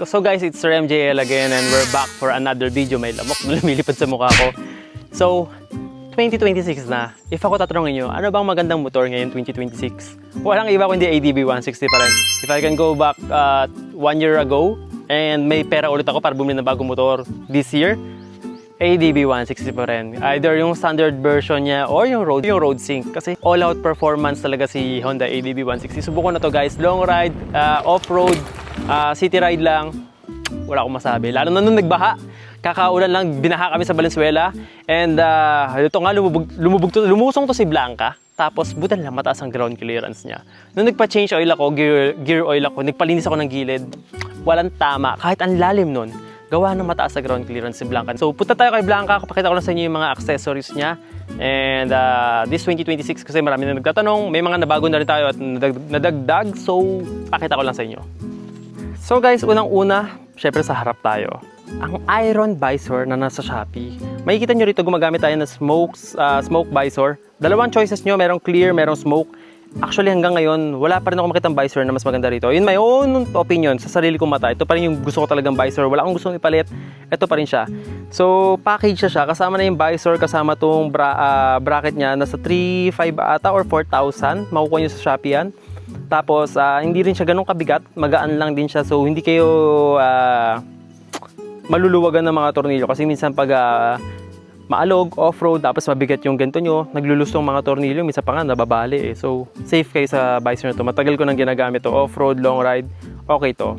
So guys, it's Sir MJL again and we're back for another video. May lamok na lumilipad sa mukha ko. So, 2026 na. If ako tatanungin nyo, ano bang magandang motor ngayon 2026? Walang iba kundi ADB 160 pa rin. If I can go back 1 year ago and may pera ulit ako para bumili ng bagong motor this year, ADB 160 pa rin. Either yung standard version niya or yung road sync. Kasi all-out performance talaga si Honda ADB 160. Subukan na to guys. Long ride, off-road, city ride lang. Wala akong masabi. Lalo na nung nagbaha. Kakaulan lang, binaha kami sa Valenzuela. And ito nga, lumusong to si Blanca. Tapos butan lang, mataas ang ground clearance niya. Nung nagpa-change oil ako, gear oil ako, nagpalinis ako ng gilid, walang tama. Kahit ang lalim nun, gawa ng mataas sa ground clearance si Blanca. So punta tayo kay Blanca, kapakita ko lang sa inyo yung mga accessories niya. And this 2026 kasi marami na nagtatanong, may mga nabago na rin tayo at nadagdag. So pakita ko lang sa inyo. So guys, unang-una, syempre sa harap tayo. Ang iron visor na nasa Shopee. Makikita nyo rito gumagamit tayo ng smoke visor. Dalawang choices nyo, merong clear, merong smoke. Actually hanggang ngayon, wala pa rin ako makitang visor na mas maganda rito. In my own opinion, sa sarili kong mata, ito pa rin yung gusto ko talagang visor. Wala akong gustong ipalit, ito pa rin siya. So package siya, kasama na yung visor, kasama tong bracket niya. Nasa 3,500 ata or 4,000. Makukuha nyo sa Shopee yan. Tapos hindi rin siya ganun kabigat, magaan lang din siya. So hindi kayo maluluwagan ng mga tornilyo kasi minsan pag maalog, off-road, tapos mabigat yung ganito nyo, naglulustong mga tornilyo, minsan pa nga nababali eh. So safe kayo sa visor na to. Matagal ko nang ginagamit to, off-road, long ride, okay to.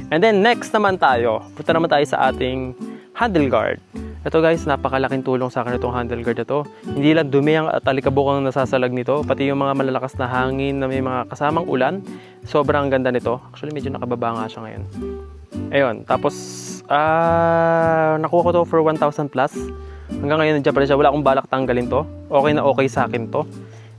And then next naman tayo, punta naman tayo sa ating handle guard. Ito guys, napakalaking tulong sa akin itong handle guard na to. Hindi lang dumi ang talikabukang nasasalag nito, pati yung mga malalakas na hangin na may mga kasamang ulan. Sobrang ganda nito. Actually, medyo nakababa nga siya ngayon. Ayun, tapos nakuha ko to for 1,000 plus. Hanggang ngayon nandiyan pa rin siya. Wala akong balak tanggalin to. Okay na okay sa akin to.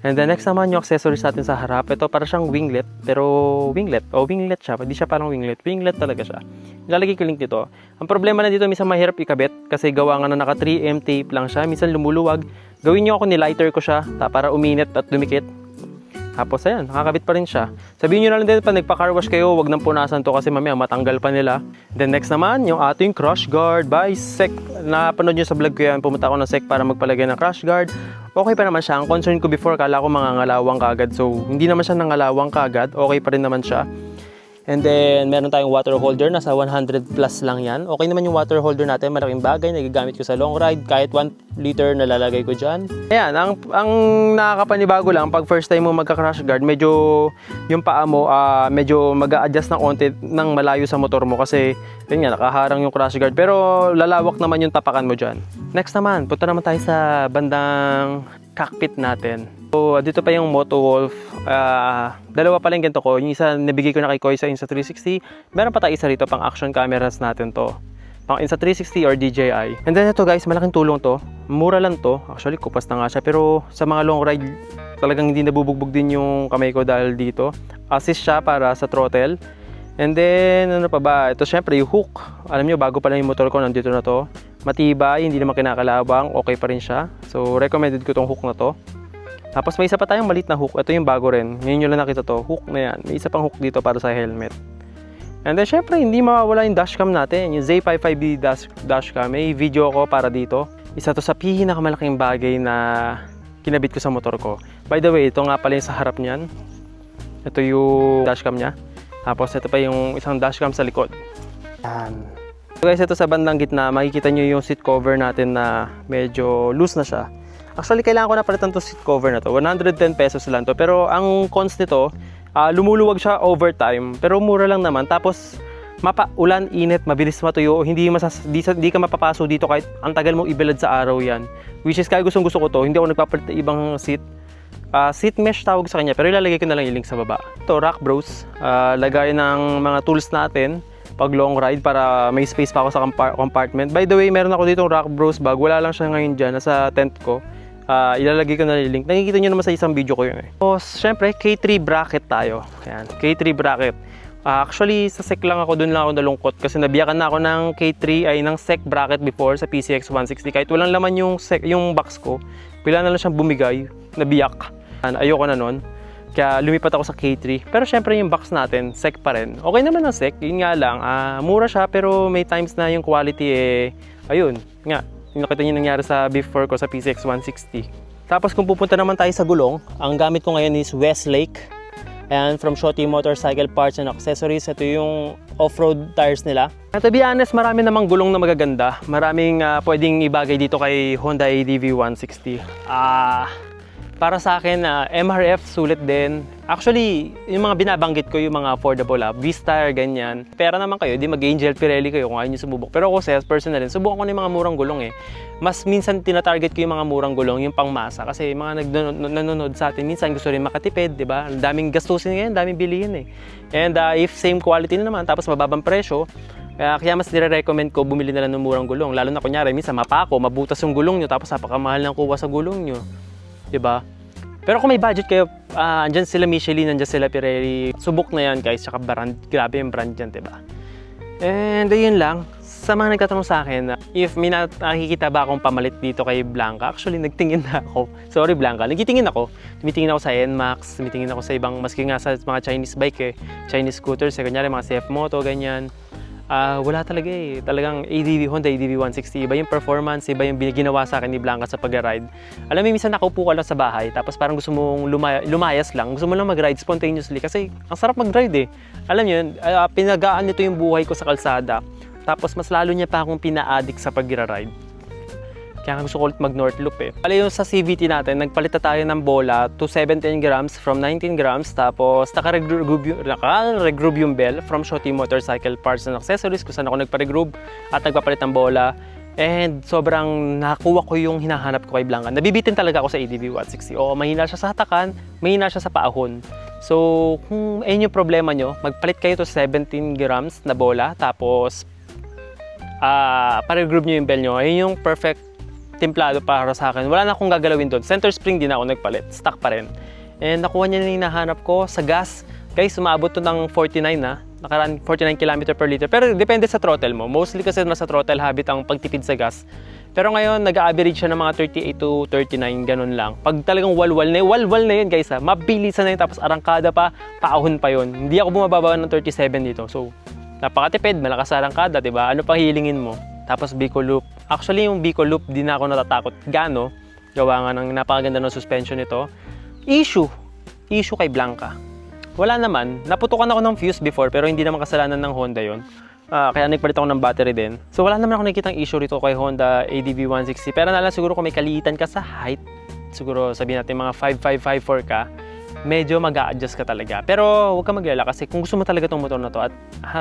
And then next naman yung accessories natin sa harap. Ito para siyang winglet. Pero winglet. Winglet siya. Hindi siya parang winglet. Winglet talaga siya. Ilalagay ko link dito. Ang problema na dito, minsan mahirap ikabit. Kasi gawa nga na naka 3M tape lang siya. Minsan lumuluwag. Gawin nyo ako, nilighter ko siya para uminit at dumikit. Tapos ayan, nakakabit pa rin siya. Sabihin nyo na lang din, pag nagpa-car wash kayo, wag nang punasan to kasi mamaya matanggal pa nila. Then next naman, yung ating crash guard by SEC. Napanood nyo sa vlog ko yan, pumunta ako ng SEC para magpalagay ng crash guard. Okay pa naman siya. Ang concern ko before, kala ko mga ngalawang kagad. So, hindi naman siya nangalawang kagad. Okay pa rin naman siya. And then, meron tayong water holder. Nasa 100 plus lang yan. Okay naman yung water holder natin. Malaking bagay. Nagagamit ko sa long ride. Kahit 1 liter nalalagay ko dyan. Ayan, ang nakakapanibago lang, pag first time mo magka-crash guard, medyo yung paa mo, medyo mag-a-adjust ng konti ng malayo sa motor mo. Kasi, yun nga, nakaharang yung crash guard. Pero, lalawak naman yung tapakan mo dyan. Next naman, punta naman tayo sa bandang cockpit natin. So, dito pa yung Moto Wolf. Dalawa pa lang ganito ko. Yung isa, nabigay ko na kay Koy sa Insta360. Meron pa tayo isa rito, pang action cameras natin to. Pang Insta360 or DJI. And then ito guys, malaking tulong to. Mura lang to. Actually, kupas na nga siya. Pero sa mga long ride, talagang hindi nabubugbog din yung kamay ko dahil dito. Assist siya para sa throttle. And then, ano pa ba? Ito syempre, yung hook. Alam nyo, bago pa lang yung motor ko, nandito na to. Matibay, hindi naman kinakalabang. Okay pa rin siya. So, recommended ko tong hook na to. Tapos may isa pa tayong maliit na hook. Ito yung bago rin. Ngayon nyo lang nakita to. Hook na yan. May isa pang hook dito para sa helmet. And then syempre, hindi mawawala yung dashcam natin. Yung Z55B dashcam. May video ako para dito. Isa to sa pinakamalaking bagay na kinabit ko sa motor ko. By the way, ito nga pala yung sa harap niyan. Ito yung dashcam niya. Tapos ito pa yung isang dashcam sa likod. Yan. So guys, ito sa bandang gitna, makikita nyo yung seat cover natin na medyo loose na siya. Actually, kailangan ko na palitan to seat cover na to. 110 pesos lang to. Pero ang cons nito, lumuluwag siya over time. Pero mura lang naman. Tapos, ulan, init, mabilis matuyo. Hindi ka mapapaso dito kahit ang tagal mong ibilad sa araw yan. Which is, kaya gusto ko to. Hindi ako nagpapalit ng ibang seat. Seat mesh tawag sa kanya. Pero ilalagay ko na lang yung link sa baba. Ito, rack bros. Lagay ng mga tools natin pag long ride para may space pa ako sa compartment. By the way, meron ako ditong rack bros bag. Wala lang siya ngayon dyan. Nasa tent ko. Ilalagay ko na yung link. Nakikita nyo naman sa isang video ko yun eh. So, syempre, K3 bracket tayo. Ayan, K3 bracket. Actually, sa SEC lang ako, dun lang ako nalungkot. Kasi nabiyakan na ako ng K3 ay ng SEC bracket before sa PCX 160. Kahit walang laman yung box ko, pila na lang siyang bumigay, nabiyak. Ayoko na nun. Kaya lumipat ako sa K3. Pero syempre yung box natin, SEC pa rin. Okay naman ang SEC, yun nga lang, mura siya pero may times na yung quality ayun, nga, yung nakita nyo nangyari sa before ko sa PCX 160. Tapos kung pupunta naman tayo sa gulong, ang gamit ko ngayon is Westlake. And from Shoti Motorcycle Parts and Accessories, ito yung off-road tires nila. And to be honest, marami namang gulong na magaganda. Maraming pwedeng ibagay dito kay Honda ADV 160. Para sa akin, MRF sulit din. Actually, yung mga binabanggit ko, yung mga affordable, V-Star, ganyan. Pera naman kayo, di mag-Angel Pirelli kayo kung ayaw nyo sububok. Pero ako, personally, subukan ko na yung mga murang gulong Mas minsan tinatarget ko yung mga murang gulong, yung pangmasa. Kasi yung mga nanonood sa atin, minsan gusto rin makatipid, di ba? Daming gastusin ngayon, daming bilihin And if same quality na naman, tapos mababang presyo, kaya mas nire-recommend ko bumili na lang ng murang gulong. Lalo na kunyari, minsan mapako, mabutas yung gulong nyo, tapos napakamahal ng kuha sa gulong nyo. Diba? Pero kung may budget kayo, andyan sila Michelin, andyan sila Pirelli. Subok na yan guys, tsaka brand. Grabe yung brand yan, diba? And ayun lang. Sa mga nagtatanong sa akin, if may nakikita ba akong pamalit dito kay Blanca, actually nagtingin na ako. Sorry Blanca, nagtitingin ako. Tumitingin ako sa NMAX, tumitingin ako sa ibang, maski nga sa mga Chinese bike Chinese scooters, kunyari mga CF Moto, ganyan. Wala talaga talagang Honda ADV 160, iba yung performance, iba yung ginawa sa akin ni Blanca sa pag-ride. Alam mo, minsan nakaupo ka lang sa bahay, tapos parang gusto mong lumayas lang, gusto mo lang mag-ride spontaneously, kasi ang sarap mag-ride Alam nyo yun, pinagaan nito yung buhay ko sa kalsada, tapos mas lalo niya pa akong pina-addict sa pag-ride. Kaya gusto ko ulit mag-North Loop Pala yung sa CVT natin, nagpalit na tayo ng bola to 17 grams from 19 grams. Tapos naka-regroove yung bell from Shoti Motorcycle Parts and Accessories kung saan ako nagpa-regroove at nagpapalit ng bola. And sobrang nakuha ko yung hinahanap ko kay Blanca. Nabibitin talaga ako sa ADV 160. Oo, mahina siya sa hatakan, mahina siya sa paahon. So, kung ayun yung problema nyo, magpalit kayo to 17 grams na bola. Tapos, pa-regroove nyo yung bell nyo. Ayun yung perfect templado para sa akin. Wala na akong gagalawin doon. Center spring din ako nagpalit. Stock pa rin. And nakuha niya na yung hinahanap ko sa gas. Guys, umabot to ng 49 Nakaraan 49 km per liter. Pero depende sa throttle mo. Mostly kasi nasa throttle habit ang pagtipid sa gas. Pero ngayon, nag-average siya ng mga 38 to 39, ganun lang. Pag talagang walwal na yun guys mabilisan na yun. Tapos arangkada pa, paahon pa yun. Hindi ako bumababa ng 37 dito. So, napakatipid, malakas sa arangkada, diba? Ano pa hilingin mo? Tapos Bicol Loop. Actually, yung Bicol Loop, di na ako natatakot. Gano? Gawa nga ng napakaganda ng suspension nito. Issue kay Blanca. Wala naman. Naputukan ako ng fuse before, pero hindi naman kasalanan ng Honda yon. Kaya nagpalit ako ng battery din. So wala naman ako nakikitang issue rito kay Honda ADV 160. Pero nalang siguro kung may kaliitan ka sa height, siguro sabihin natin mga 5'5", 5'4" ka, medyo mag-a-adjust ka talaga. Pero huwag ka maglala kasi kung gusto mo talaga itong motor na to at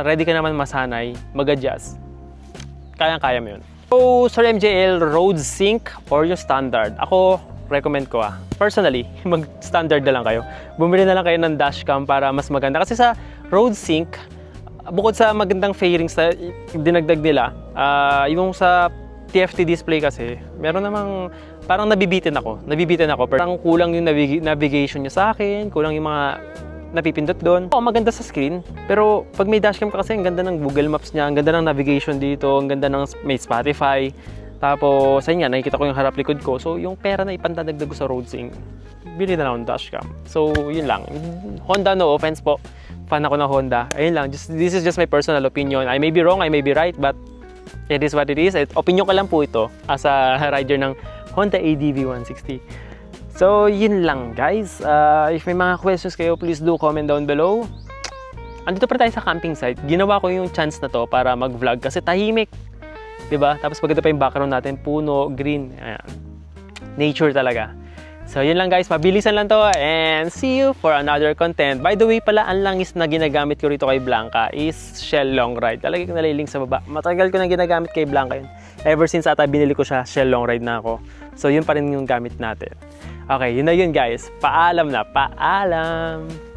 ready ka naman masanay, mag-adjust, kayang-kaya mo yun. So, Sir MJL, road sync or yung standard? Ako, recommend ko personally, mag-standard na lang kayo. Bumili na lang kayo ng dashcam para mas maganda. Kasi sa road sync, bukod sa magandang fairings na dinagdag nila, yung sa TFT display kasi, meron namang parang nabibitin ako. Parang kulang yung navigation niya sa akin, kulang yung mga napipindot doon. Oo, maganda sa screen, pero pag may dashcam ka kasi, ang ganda ng Google Maps niya, ang ganda ng navigation dito, ang ganda ng may Spotify. Tapos, ayun nga, nakikita ko yung harap likod ko. So, yung pera na ipantadagdag ko sa road sync, bili na lang ng dashcam. So, yun lang. Honda, no offense po. Fan ako ng Honda. Ayun lang. This is just my personal opinion. I may be wrong, I may be right, but it is what it is. Opinion ko lang po ito as a rider ng Honda ADV 160. So, yun lang guys. If may mga questions kayo, please do comment down below. Andito pa tayo sa camping site. Ginawa ko yung chance na to para mag-vlog kasi tahimik. Diba? Tapos pagkita pa yung background natin, puno, green. Ayan. Nature talaga. So, yun lang guys. Mabilisan lang to. And see you for another content. By the way pala, ang langis na ginagamit ko rito kay Blanca is Shell Long Ride. Talagang nalilink sa baba. Matagal ko na ginagamit kay Blanca yun. Ever since ata binili ko siya, Shell Long Ride na ako. So, yun pa rin yung gamit natin. Okay, yun na yun guys. Paalam na. Paalam!